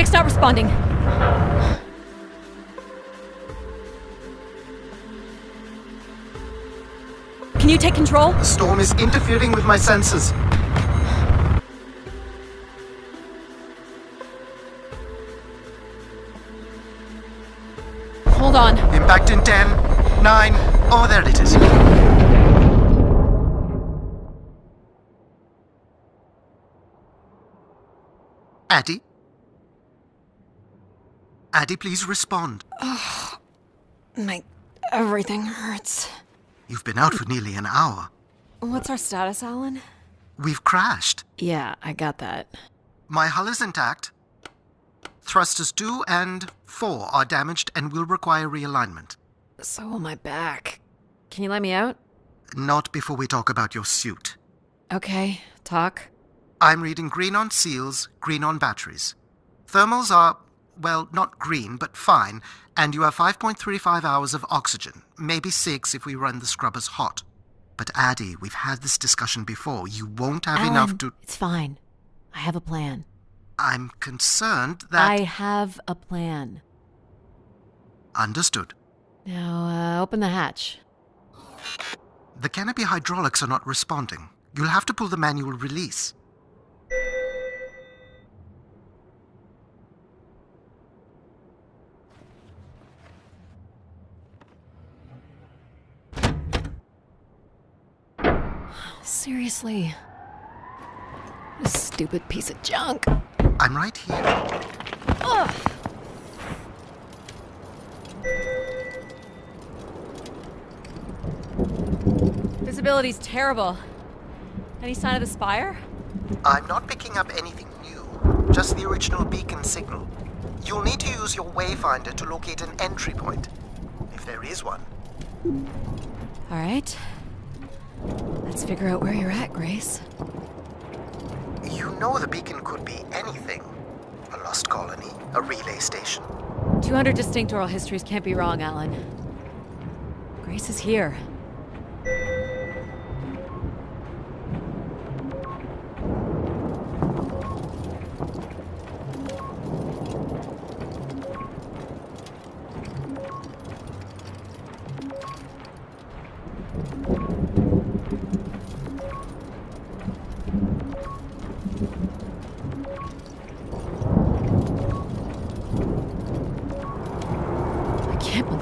Stick's not responding. Can you take control? The storm is interfering with my senses. Hold on. Impact in 10, 9, oh, there it is. Addie? Addie, please respond. Everything hurts. You've been out for nearly an hour. What's our status, Alan? We've crashed. Yeah, I got that. My hull is intact. Thrusters 2 and 4 are damaged and will require realignment. So will my back. Can you let me out? Not before we talk about your suit. Okay, talk. I'm reading green on seals, green on batteries. Thermals are, well, not green, but fine, and you have 5.35 hours of oxygen, maybe 6 if we run the scrubbers hot. But Addie, we've had this discussion before. You won't have Alan, enough to... It's fine. I have a plan. I'm concerned that... I have a plan. Understood. Now, open the hatch. The canopy hydraulics are not responding. You'll have to pull the manual release. Seriously. This stupid piece of junk. I'm right here. Ugh. Visibility's terrible. Any sign of the spire? I'm not picking up anything new, just the original beacon signal. You'll need to use your wayfinder to locate an entry point, if there is one. All right. Let's figure out where you're at, Grace. You know the beacon could be anything. A lost colony, a relay station. 200 distinct oral histories can't be wrong, Alan. Grace is here.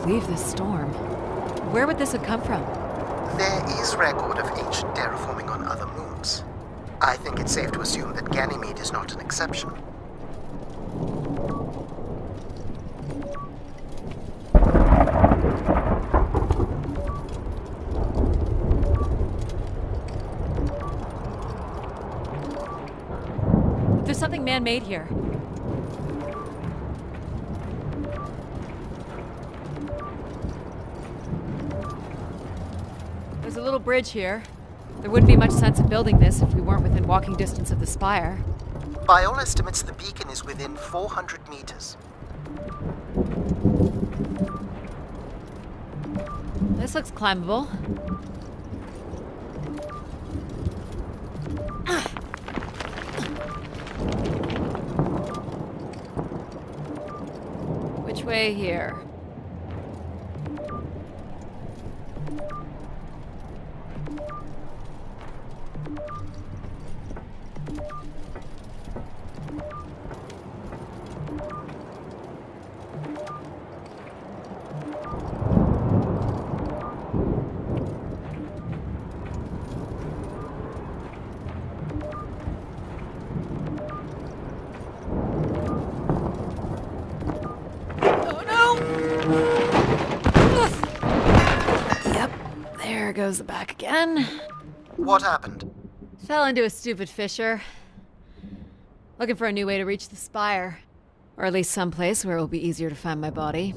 Leave this storm. Where would this have come from? There is record of ancient terraforming on other moons. I think it's safe to assume that Ganymede is not an exception. There's something man-made here. There's a little bridge here. There wouldn't be much sense of building this if we weren't within walking distance of the spire. By all estimates, the beacon is within 400 meters. This looks climbable. Which way here? There goes the back again. What happened? Fell into a stupid fissure. Looking for a new way to reach the spire. Or at least someplace where it will be easier to find my body.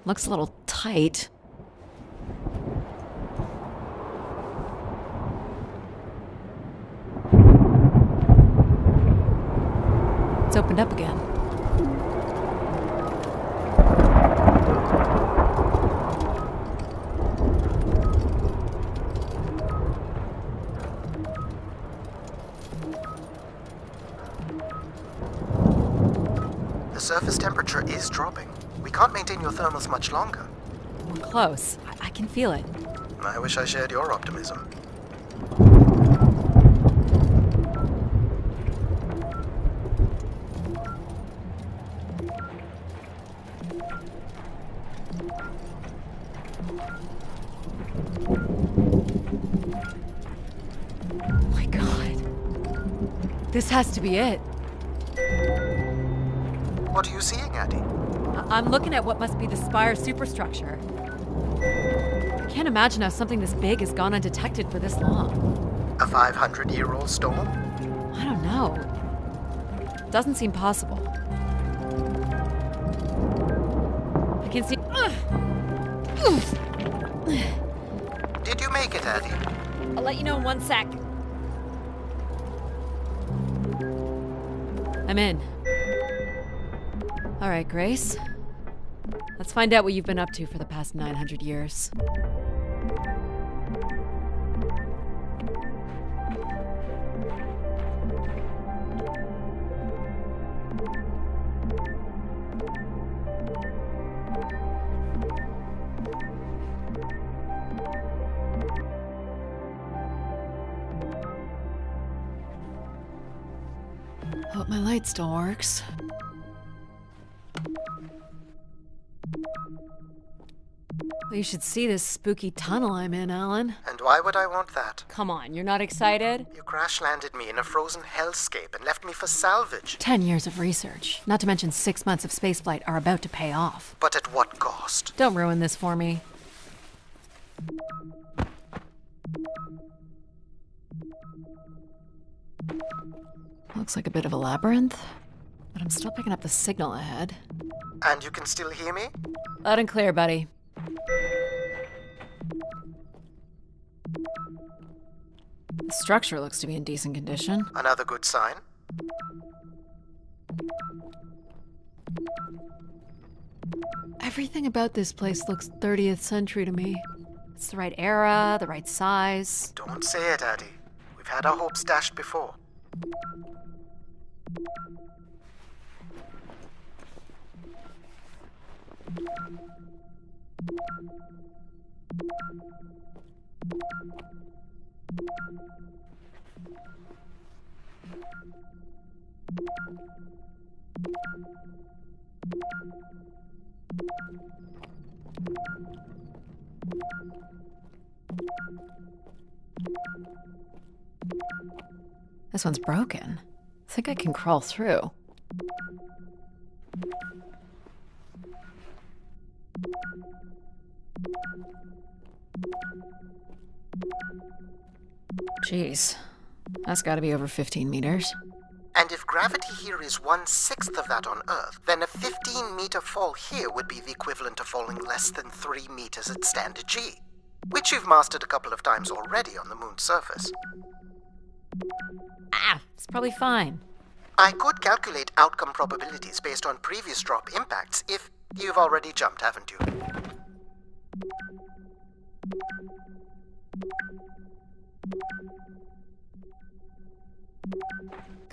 Looks a little tight. opened up again. The surface temperature is dropping. We can't maintain your thermals much longer. We're close. I can feel it. I wish I shared your optimism. Oh my god. This has to be it. What are you seeing, Addie? I'm looking at what must be the Spire superstructure. I can't imagine how something this big has gone undetected for this long. A 500-year-old storm? I don't know. Doesn't seem possible. I can see... Did you make it, Addie? I'll let you know in 1 sec. I'm in. All right, Grace. Let's find out what you've been up to for the past 900 years. Hope my light still works. Well, you should see this spooky tunnel I'm in, Alan. And why would I want that? Come on, you're not excited? You crash-landed me in a frozen hellscape and left me for salvage. 10 years of research, not to mention 6 months of spaceflight, are about to pay off. But at what cost? Don't ruin this for me. Looks like a bit of a labyrinth, but I'm still picking up the signal ahead. And you can still hear me? Loud and clear, buddy. The structure looks to be in decent condition. Another good sign. Everything about this place looks 30th century to me. It's the right era, the right size. Don't say it, Addie. We've had our hopes dashed before. This one's broken. I think I can crawl through. Jeez, that's gotta be over 15 meters. And if gravity here is 1/6 of that on Earth, then a 15-meter fall here would be the equivalent of falling less than 3 meters at standard G, which you've mastered a couple of times already on the moon's surface. It's probably fine. I could calculate outcome probabilities based on previous drop impacts if you've already jumped, haven't you?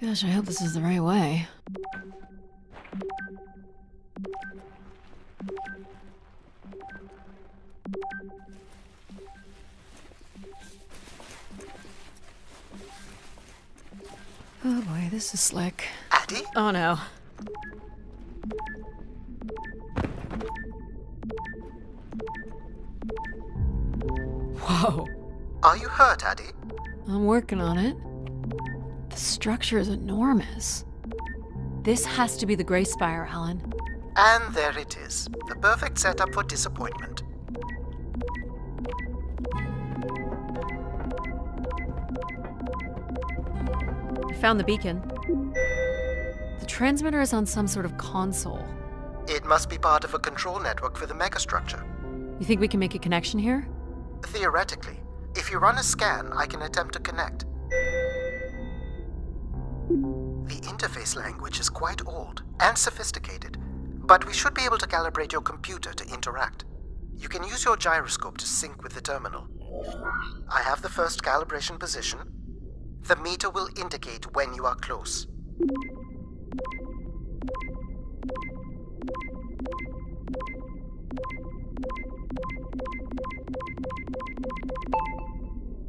Gosh, I hope this is the right way. Oh boy, this is slick. Addie? Oh no. Whoa. Are you hurt, Addie? I'm working on it. The structure is enormous. This has to be the Grey Spire, Alan. And there it is. The perfect setup for disappointment. I found the beacon. The transmitter is on some sort of console. It must be part of a control network for the megastructure. You think we can make a connection here? Theoretically. If you run a scan, I can attempt to connect. The interface language is quite old and sophisticated, but we should be able to calibrate your computer to interact. You can use your gyroscope to sync with the terminal. I have the first calibration position. The meter will indicate when you are close.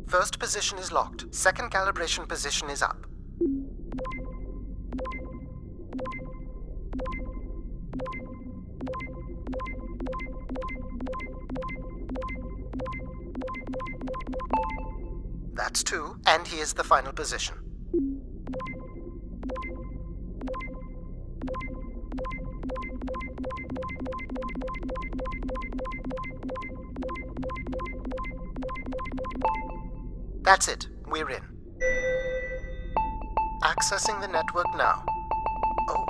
First position is locked. Second calibration position is up. That's 2, and here's the final position. That's it. We're in. Accessing the network now. Oh.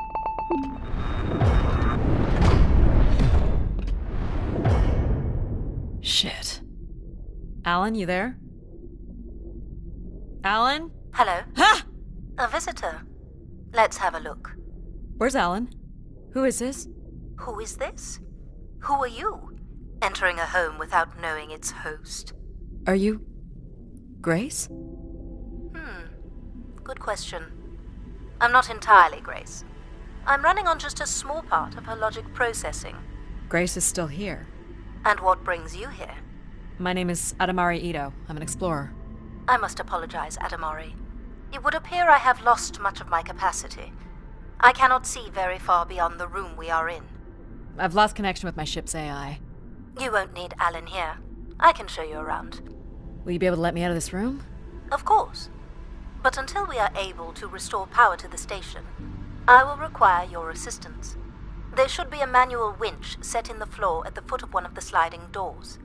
Shit. Alan, you there? Alan? Hello? Ha! A visitor. Let's have a look. Where's Alan? Who is this? Who is this? Who are you? Entering a home without knowing its host. Are you... Grace? Good question. I'm not entirely Grace. I'm running on just a small part of her logic processing. Grace is still here. And what brings you here? My name is Adamari Ito. I'm an explorer. I must apologize, Adamari. It would appear I have lost much of my capacity. I cannot see very far beyond the room we are in. I've lost connection with my ship's AI. You won't need Alan here. I can show you around. Will you be able to let me out of this room? Of course. But until we are able to restore power to the station, I will require your assistance. There should be a manual winch set in the floor at the foot of one of the sliding doors.